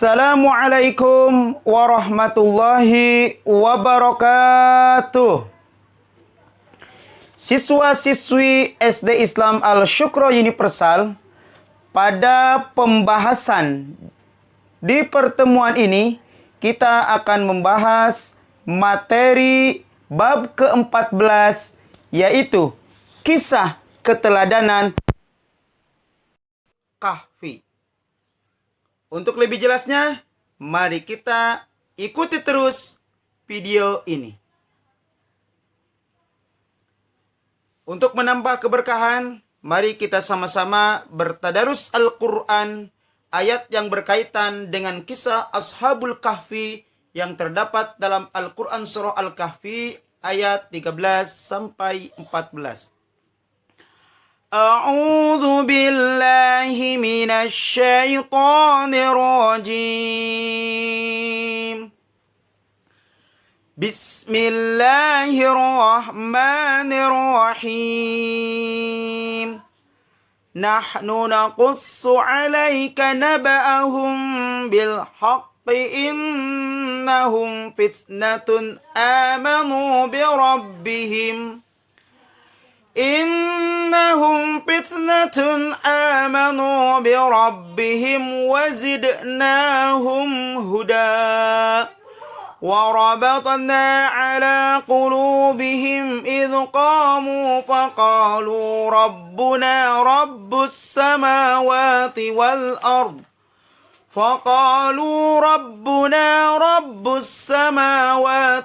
Assalamualaikum warahmatullahi wabarakatuh. Siswa-siswi SD Islam Al-Syukro Universal, pada pembahasan di pertemuan ini kita akan membahas materi bab ke-14, yaitu kisah keteladanan Kahfi. Untuk lebih jelasnya, mari kita ikuti terus video ini. Untuk menambah keberkahan, mari kita sama-sama bertadarus Al-Quran, ayat yang berkaitan dengan kisah Ashabul Kahfi yang terdapat dalam Al-Quran Surah Al-Kahfi ayat 13 sampai 14. A'udzu billahi minasy syaithanir rajim. Bismillahirrahmanirrahim. Nahnu naqussu 'alaika naba'ahum bil haqqi innahum fitnatun amanu bi rabbihim. Innahum fitnatun amanu bi rabbihim wa zidnahum huda. وربطنا على قلوبهم إذ قاموا فقالوا ربنا رب السماوات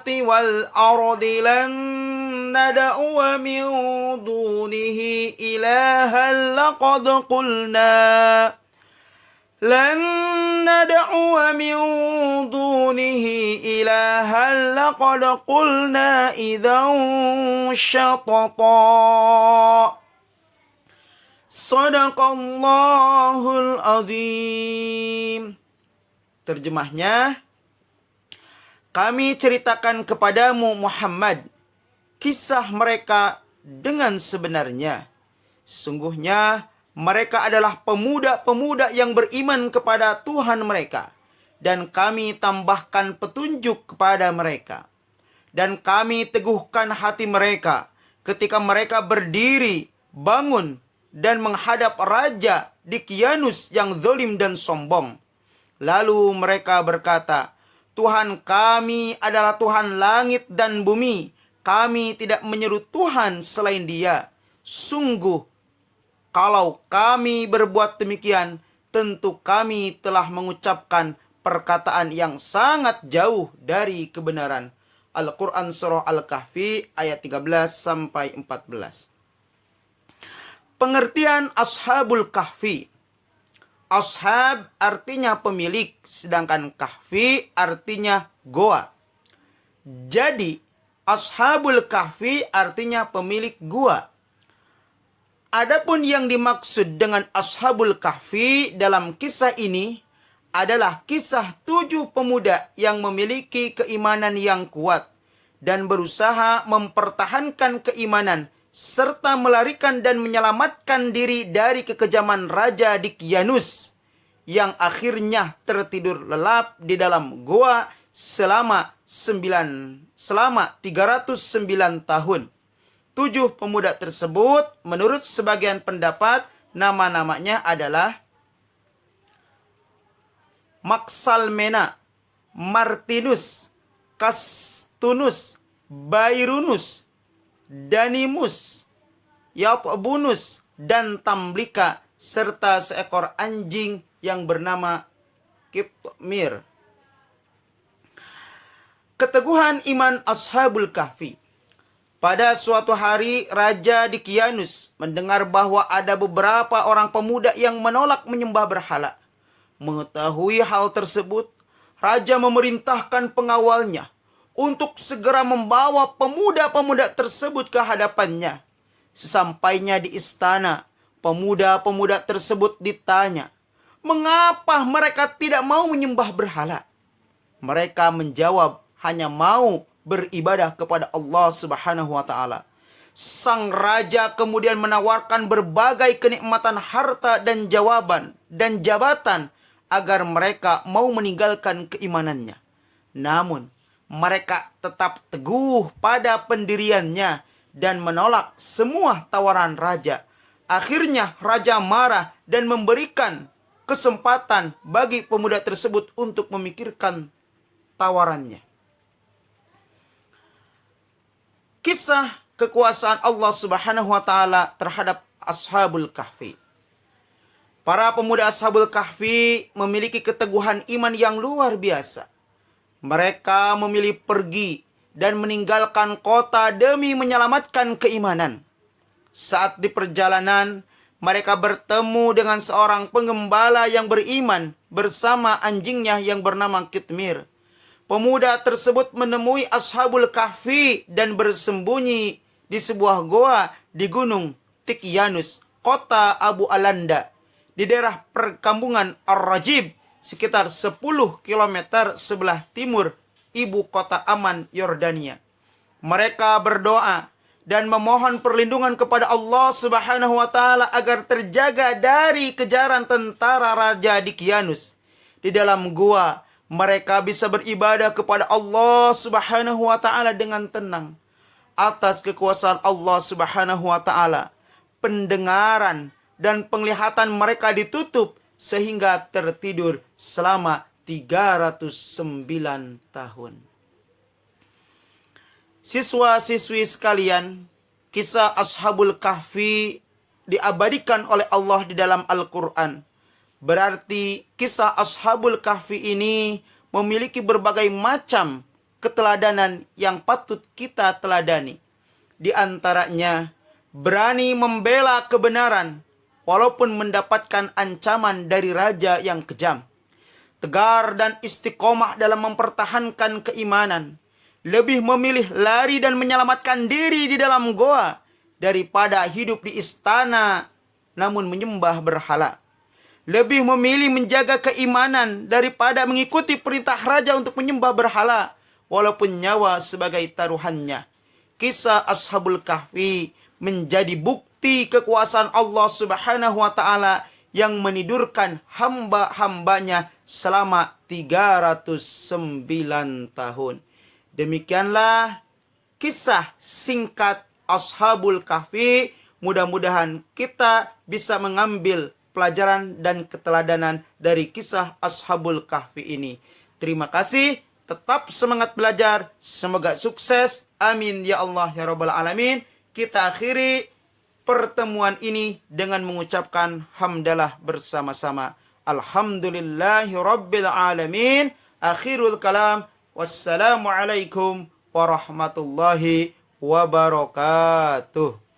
والأرض لن ندعو من دونه إلها لقد قلنا إذا شططا. Sadaqallahul azim. Terjemahnya, kami ceritakan kepadamu Muhammad kisah mereka dengan sebenarnya. Sungguhnya mereka adalah pemuda-pemuda yang beriman kepada Tuhan mereka, dan kami tambahkan petunjuk kepada mereka. Dan kami teguhkan hati mereka ketika mereka berdiri, bangun, dan menghadap Raja Dikyanus yang zalim dan sombong. Lalu mereka berkata, Tuhan kami adalah Tuhan langit dan bumi. Kami tidak menyeru Tuhan selain Dia. Sungguh, kalau kami berbuat demikian, tentu kami telah mengucapkan perkataan yang sangat jauh dari kebenaran. Al-Quran Surah Al-Kahfi ayat 13 sampai 14. Pengertian Ashabul Kahfi. Ashab artinya pemilik, sedangkan Kahfi artinya goa. Jadi, Ashabul Kahfi artinya pemilik gua. Adapun yang dimaksud dengan Ashabul Kahfi dalam kisah ini adalah kisah 7 pemuda yang memiliki keimanan yang kuat dan berusaha mempertahankan keimanan serta melarikan dan menyelamatkan diri dari kekejaman Raja Dikyanus yang akhirnya tertidur lelap di dalam goa selama 309 tahun. 7 pemuda tersebut menurut sebagian pendapat nama-namanya adalah Maksalmena, Martinus, Kastunus, Bairunus, Danimus, Yatbunus, dan Tamblika, serta seekor anjing yang bernama Kitmir. Keteguhan iman Ashabul Kahfi. Pada suatu hari, Raja Dikyanus mendengar bahwa ada beberapa orang pemuda yang menolak menyembah berhala. Mengetahui hal tersebut, Raja memerintahkan pengawalnya untuk segera membawa pemuda-pemuda tersebut ke hadapannya. Sesampainya di istana, pemuda-pemuda tersebut ditanya, mengapa mereka tidak mau menyembah berhala? Mereka menjawab, hanya mau beribadah kepada Allah Subhanahu wa taala. Sang raja kemudian menawarkan berbagai kenikmatan harta dan jabatan agar mereka mau meninggalkan keimanannya. Namun, mereka tetap teguh pada pendiriannya dan menolak semua tawaran raja. Akhirnya raja marah dan memberikan kesempatan bagi pemuda tersebut untuk memikirkan tawarannya. Kisah kekuasaan Allah Subhanahu wa taala terhadap Ashabul Kahfi. Para pemuda Ashabul Kahfi memiliki keteguhan iman yang luar biasa. Mereka memilih pergi dan meninggalkan kota demi menyelamatkan keimanan. Saat di perjalanan, mereka bertemu dengan seorang pengembala yang beriman bersama anjingnya yang bernama Kitmir. Pemuda tersebut menemui Ashabul Kahfi dan bersembunyi di sebuah goa di Gunung Tikyanus, kota Abu Alanda, di daerah perkampungan Ar-Rajib, sekitar 10 km sebelah timur ibu kota Amman, Yordania. Mereka berdoa dan memohon perlindungan kepada Allah Subhanahu wa taala agar terjaga dari kejaran tentara Raja Dikyanus. Di dalam gua, mereka bisa beribadah kepada Allah Subhanahu wa taala dengan tenang. Atas kekuasaan Allah Subhanahu wa taala, pendengaran dan penglihatan mereka ditutup sehingga tertidur selama 309 tahun. Siswa-siswi sekalian, kisah Ashabul Kahfi diabadikan oleh Allah di dalam Al-Quran. Berarti kisah Ashabul Kahfi ini memiliki berbagai macam keteladanan yang patut kita teladani. Di antaranya, berani membela kebenaran walaupun mendapatkan ancaman dari raja yang kejam. Tegar dan istiqomah dalam mempertahankan keimanan. Lebih memilih lari dan menyelamatkan diri di dalam goa daripada hidup di istana namun menyembah berhala. Lebih memilih menjaga keimanan daripada mengikuti perintah raja untuk menyembah berhala walaupun nyawa sebagai taruhannya. Kisah Ashabul Kahfi menjadi bukti kekuasaan Allah Subhanahu wa taala yang menidurkan hamba-hambanya selama 309 tahun. Demikianlah kisah singkat Ashabul Kahfi. Mudah-mudahan kita bisa mengambil pelajaran dan keteladanan dari kisah Ashabul Kahfi ini. Terima kasih, tetap semangat belajar, semoga sukses, amin ya Allah ya Rabbal Alamin. Kita akhiri pertemuan ini dengan mengucapkan hamdalah bersama-sama. Alhamdulillahi Rabbil Alamin. Akhirul kalam, wassalamualaikum warahmatullahi wabarakatuh.